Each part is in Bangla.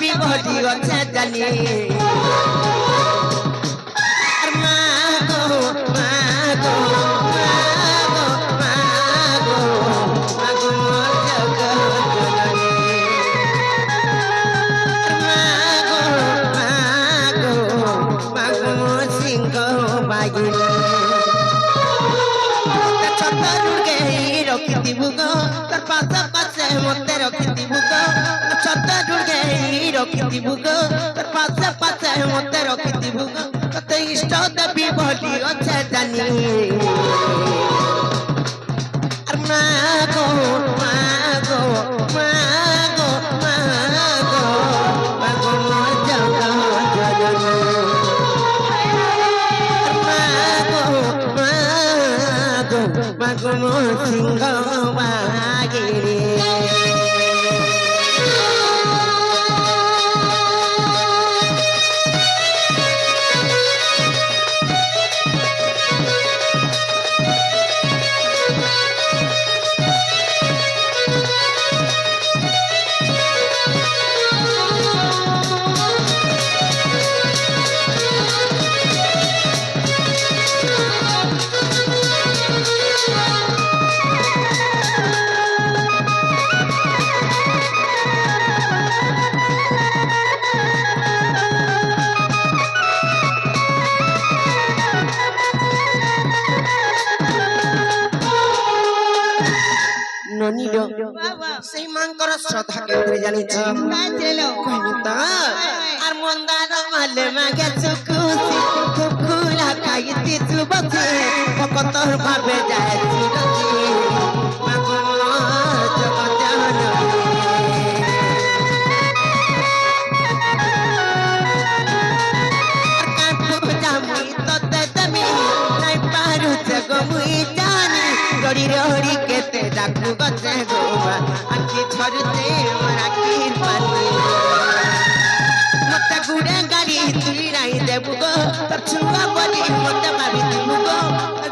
দেবী বলি আছে জানি আর মা গো মা গো মা গো মা গো মা গো মোর জগৎ জননী মা গো মা গো মা গো মোর সিংহ বাগিনী রখিথিবু গো তোর পাশে পাশে মতে রখিথিবু গো ছত ঢুকে রখিথিবু গো তোর পাশে পাশে মতে রখিথিবু গো ততে ইষ্ট দেবী বলি আছে জানি আর মা গো মা গো মা গো মা গো মা গো মোর জগৎ জননী মাগো সিংহ বাগিনী ননিলো সেই মাঙ্কর শ্রদ্ধা কেন্দ্রে জানিছি কইনি তো আর মন্দার মালে মাগে চুকুছি খুব খুলা খাইতি চুবছি ভকতর ভাবে যাইছি রজি মাগো জগৎ জননী কাটু জামি ততে দেমি নাই পারুছে গো মুই জানি রড়ি রড়ি কেতে ডাকু গছে গোমা আখি ঝরতে মোর আখির পানি মতে গুড়ে গাড়ি তুই রাই দেবু গো তোর ছুয়া বলি মতে ভাবি দিবু গো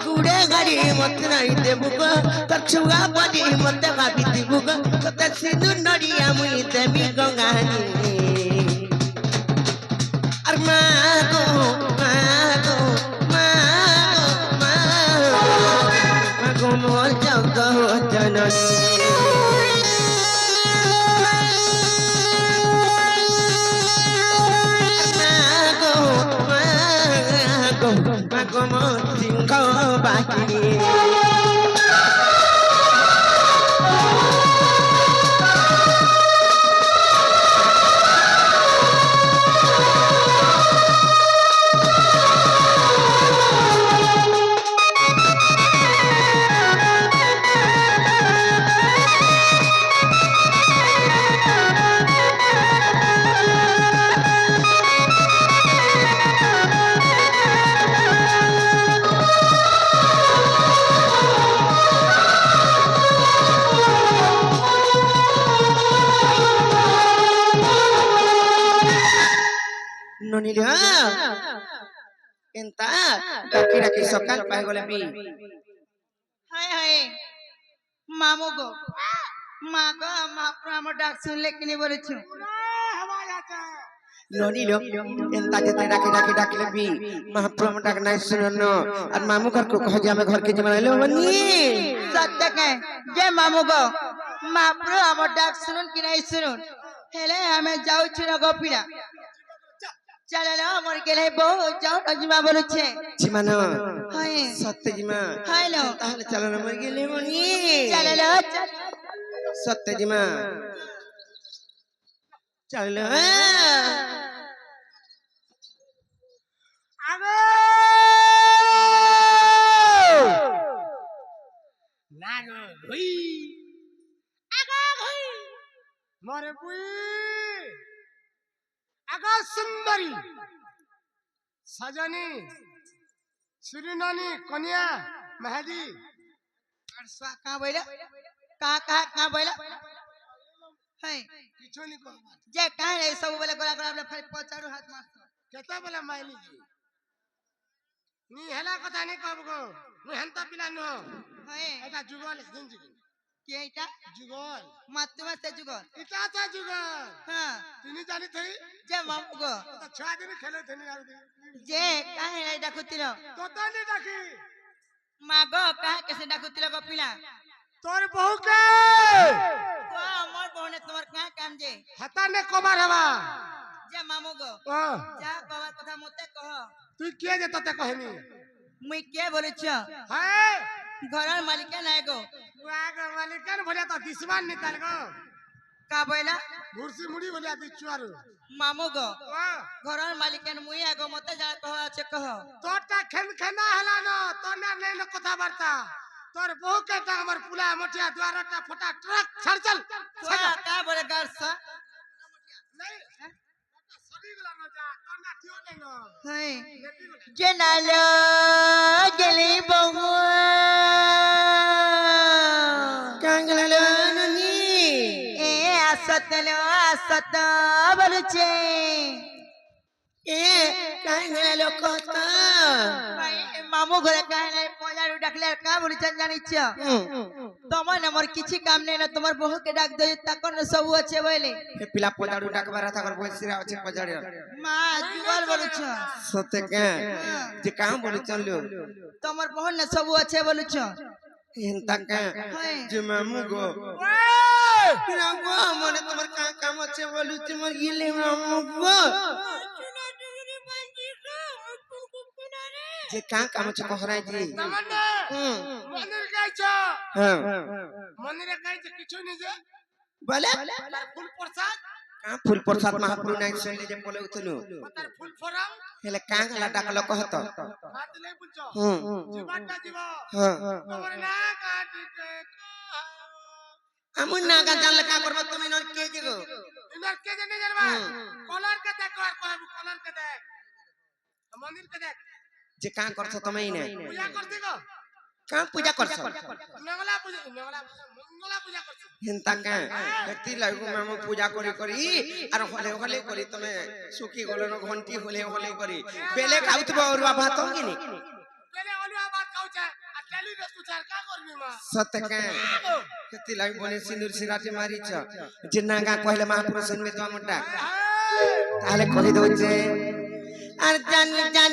গুড়ে গাড়ি মতে রাই দেবু গো তোর ছুয়া বলি মতে ভাবি দিবু গো তোতে সিঁদুর নড়িয়া মুই দেবি গঙ্গানি আর মা গো মা গো মা গো মা গো মোর জগৎ জননী মা গো মোর সিংহ বাহিনী ননিলো এন্তা ডাকি ডাকি সকাল পাই গলে বি হায় হায় মামু গো মা গো মহাপ্রভু আমার ডাক শুনলে কিনে বলেছ ননিলো এন্তা যেতে ডাকি ডাকি ডাকলে বি মহাপ্রভু ডাক নাই শুননো আর মামু ঘর को कह जे हमें घर के जमाइलो बनी सत्य कहे जे मामू गो মহাপ্রভু আমার ডাক শুনুন কি নাই শুনুন হেলে আমি যাউছি না গোপিনা চলে না আমার গেলে বউ যাও রাজিমা বলছে জিমানো হায় সত্যজিমা হায় লো তাহলে চলো না মর গেলে বনি চলে না সত্যজিমা চলো আগো লাগো হই আগো হই মরে পুই আগো সুন্দরী সজনী সুরিনানি কন্যা মেহেদি আর সা কা বইলা কা বইলা হায় কিছু নি কহ যে কাহে রে सब বেলা গলা গলা ফের পচাড়ু হাত মারতো কেতা বেলা মাইলি নি হেলা কথা নি কব গো নি হেনতা পিলা ন হায় এটা যুগল জিনজি কি এটা যুগল মাতমা সে যুগল এটা তা যুগল হ্যাঁ তিনি যা জানি থই যে মামু গো তো ছয় দিন খেলে থনি আর যে কাহে নাই ডাকুতিল তো নি ডাকি মা গো কাহে কেসে ডাকুতিল গো পিলা তোর বহুকে ও মোর বহনে তোমার কাহে কাম যে হাতা নে কবার হবা যে মামু গো ও যা কবার কথা মতে কহ তুই কে যে তোতে কহনি মুই কে বলেছ হ্যাঁ ঘরের মালিকে নাই গো ওয়াগ মালিকান ভলে তো দিসমান নিকাল গো কা বইলা ঘুরসি মুড়ি ভলে দিছু আর মামু গো ও ঘরের মালিকেন মুই আগো মতে যা কহ আছে কহ তোরটা খেনা হলা ন তোর না নেই কথা বার্তা তোর বহুকে টা আমার পুলা মটিয়া দ্বারটা ফটা ট্রাক ছাড় চল কা বলে গারসা नहीं सभी गला न जा तना दियो नहीं न হই যে নালো গেলি বহু কাঙ্গলালো ননি এ আসত বলছে এ কাঙ্গলালো কথা মামু ঘরে কাহে নাই পজারু ডাকলে আর কা বলিছেন জানিছ তোমার আমার কিছু কাম নেই না তোমার বহুকে ডাক দই তখন সব আছে বলে হে পিলা পজাড়ু ডাকবার থাকর বসিরা আছে পজাড়ি মা জুগল বলছ সতে কে যে কাম বলি চললো তোমার বহু না সব আছে বলছ হেনতা কে হ্যাঁ। যে মামু গো রাগো মনে তোমার কাম আছে বলুছি মোর গিলে মামু গো যে কাম আছে কহরাই জি तमन्ना मंदिर गाइछ হ্যাঁ मंदिर गाइछ किछु नहीं जे বলে तार फूल प्रसाद কাম ফুল প্রসাদ মহাপ্রভু নাই শুনলে যে বলে উঠনু तार फूल फरम হেলে কাঙ্গলা ডাকলো কহত बात ले बुझो হুম जीवनटा जीव হ্যাঁ तमर ना काटी के আমু না গা জানলে কা করব তুমি নর কে যে গো इनर के जे नहीं जानबा कलर के देख और कलर के देख मंदिर के देख যে কাম করছ তুমি না पूजा करती गो কাম পূজা করছ मंगला पूजा करती হেনতা কে ব্যক্তি লাগু মামু পূজা করি করি আর হলে হলে করি তুমি সুখী গলন ঘন্টি হলে হলে করি বেলে খাউতব অরুয়া ভাত কিনি पहले ओलुआ बात कहू छे आ टेली रे तू चार का करबी मा সত্য কে ব্যক্তি লাগু বনে সিন্দুর সিরাটি মারিছ যে নাগা কইলে মহাপুরুষ শুনবে তো আমটা তাহলে কই দউছে আর জান জান